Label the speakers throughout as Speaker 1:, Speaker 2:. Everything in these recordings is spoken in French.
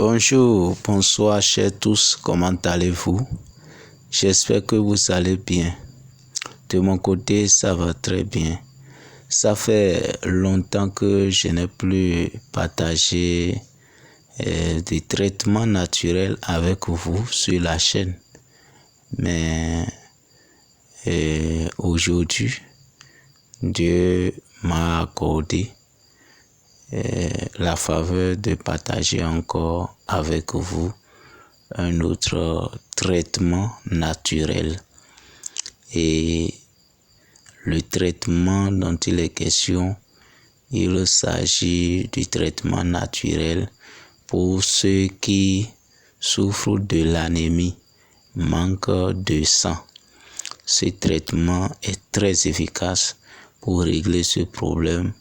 Speaker 1: Bonjour, bonsoir chers tous, comment allez-vous? J'espère que vous allez bien. De mon côté, ça va très bien. Ça fait longtemps que je n'ai plus partagé des traitements naturels avec vous sur la chaîne. Mais aujourd'hui, Dieu m'a accordé la faveur de partager encore avec vous un autre traitement naturel. Et le traitement dont il est question, il s'agit du traitement naturel pour ceux qui souffrent de l'anémie, manque de sang. Ce traitement est très efficace pour régler ce problème.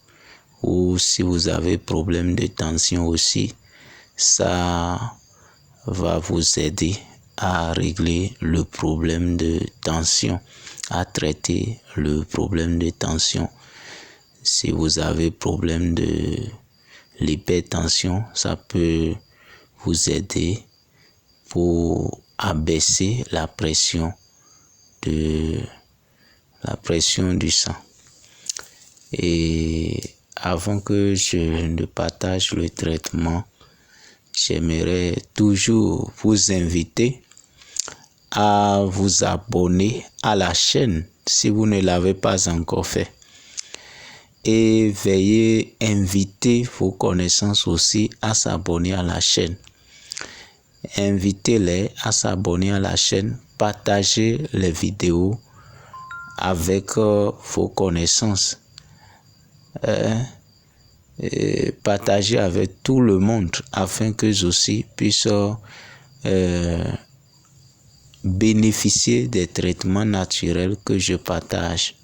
Speaker 1: Ou si vous avez problème de tension aussi, ça va vous aider à régler le problème de tension, à traiter le problème de tension. Si vous avez problème de l'hypertension, ça peut vous aider pour abaisser la pression du sang. Et avant que je ne partage le traitement, j'aimerais toujours vous inviter à vous abonner à la chaîne si vous ne l'avez pas encore fait. Et veuillez inviter vos connaissances aussi à s'abonner à la chaîne. Invitez-les à s'abonner à la chaîne, partagez les vidéos avec vos connaissances. Partager avec tout le monde afin qu'eux aussi puissent bénéficier des traitements naturels que je partage.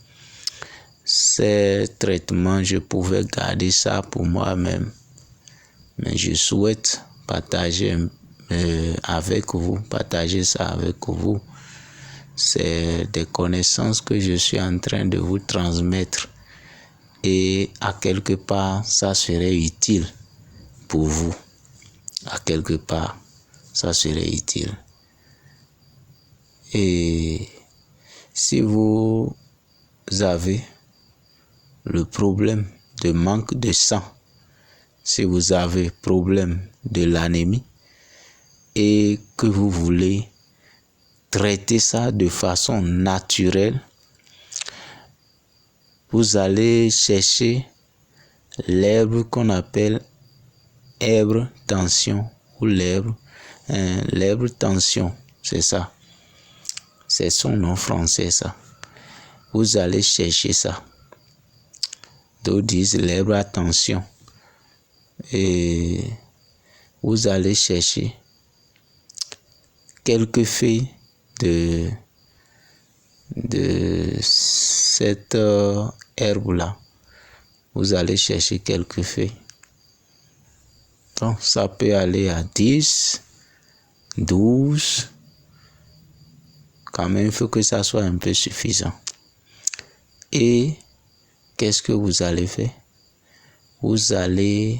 Speaker 1: Ces traitements, je pouvais garder ça pour moi-même, mais je souhaite partager avec vous, partager ça avec vous. C'est des connaissances que je suis en train de vous transmettre. Et à quelque part, ça serait utile pour vous. À quelque part, ça serait utile. Et si vous avez le problème de manque de sang, si vous avez problème de l'anémie et que vous voulez traiter ça de façon naturelle, vous allez chercher l'herbe qu'on appelle herbe tension ou l'herbe tension, c'est ça. C'est son nom français ça. Vous allez chercher ça. D'autres disent l'herbe à tension. Et vous allez chercher quelques feuilles de cette herbe-là. Vous allez chercher quelques feuilles. Donc, ça peut aller à 10, 12. Quand même, il faut que ça soit un peu suffisant. Et qu'est-ce que vous allez faire? Vous allez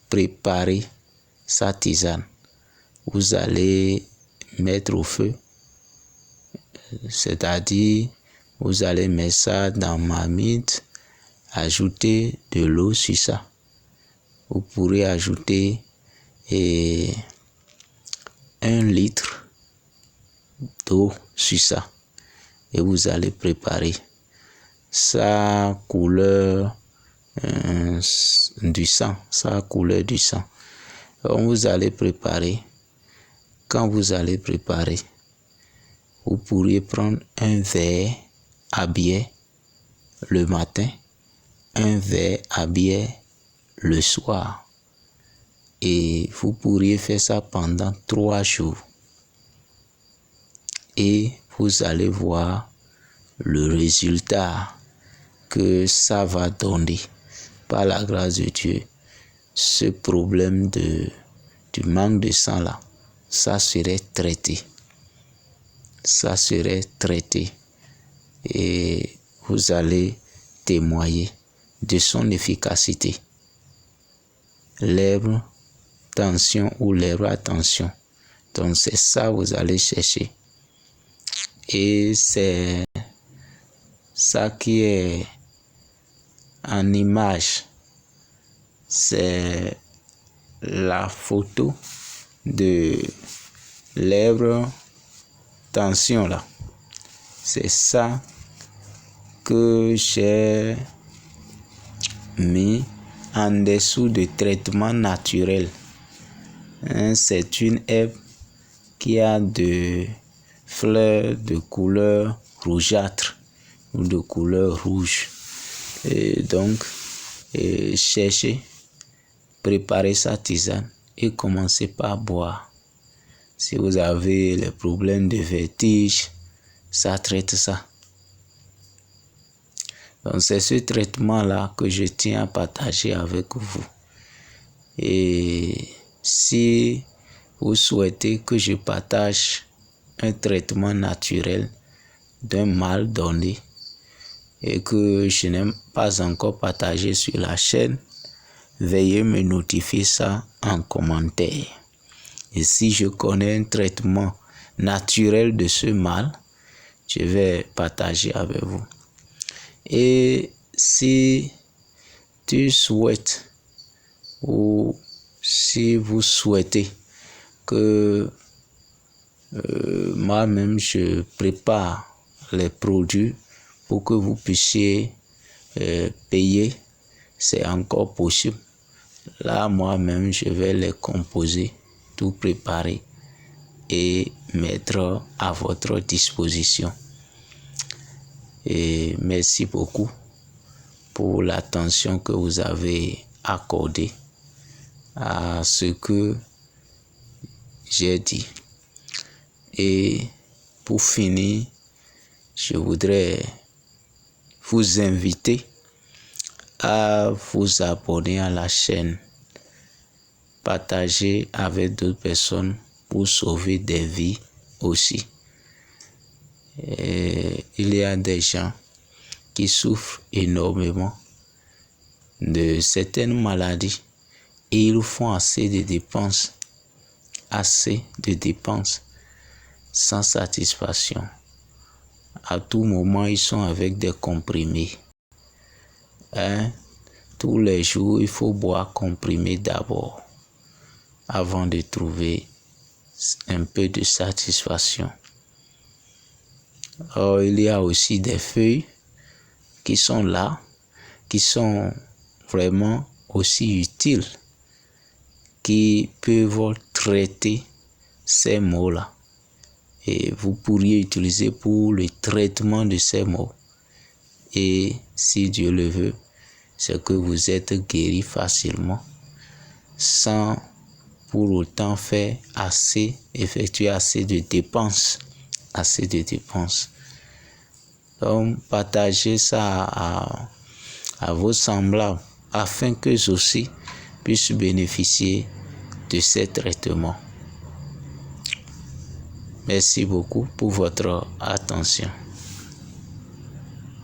Speaker 1: préparer sa tisane. Vous allez mettre au feu. C'est-à-dire, vous allez mettre ça dans marmite, ajouter de l'eau sur ça. Vous pourrez ajouter 1 litre d'eau sur ça. Et vous allez préparer sa couleur du sang. Sa couleur du sang. Donc, vous allez préparer. Quand vous allez préparer, vous pourriez prendre un verre à bière le matin, un verre à bière le soir. Et vous pourriez faire ça pendant 3 jours. Et vous allez voir le résultat que ça va donner. Par la grâce de Dieu, ce problème du manque de sang là, ça serait traité. Ça serait traité. Et vous allez témoigner de son efficacité. L'herbe tension ou lèvres à tension. Donc c'est ça que vous allez chercher. Et c'est ça qui est en image. C'est la photo de lèvres tension là. C'est ça que j'ai mis en dessous de traitement naturel. C'est une herbe qui a de fleurs de couleur rougeâtre ou de couleur rouge. Et donc, cherchez, préparez sa tisane et commencez par boire. Si vous avez les problèmes de vertige, ça traite ça. Donc c'est ce traitement-là que je tiens à partager avec vous. Et si vous souhaitez que je partage un traitement naturel d'un mal donné et que je n'ai pas encore partagé sur la chaîne, veuillez me notifier ça en commentaire. Et si je connais un traitement naturel de ce mal, je vais partager avec vous. Et si tu souhaites ou si vous souhaitez que moi-même je prépare les produits pour que vous puissiez payer, c'est encore possible. Là, moi-même, je vais les composer, tout préparer et mettre à votre disposition. Et merci beaucoup pour l'attention que vous avez accordée à ce que j'ai dit. Et pour finir, je voudrais vous inviter à vous abonner à la chaîne, partager avec d'autres personnes pour sauver des vies aussi. Et il y a des gens qui souffrent énormément de certaines maladies et ils font assez de dépenses sans satisfaction. À tout moment, ils sont avec des comprimés. Tous les jours, il faut boire comprimés d'abord avant de trouver un peu de satisfaction. Or, il y a aussi des feuilles qui sont là, qui sont vraiment aussi utiles, qui peuvent traiter ces maux-là. Et vous pourriez utiliser pour le traitement de ces maux. Et si Dieu le veut, c'est que vous êtes guéri facilement, sans pour autant effectuer assez de dépenses. Donc, partagez ça à vos semblables afin qu'eux aussi puissent bénéficier de ces traitements. Merci beaucoup pour votre attention.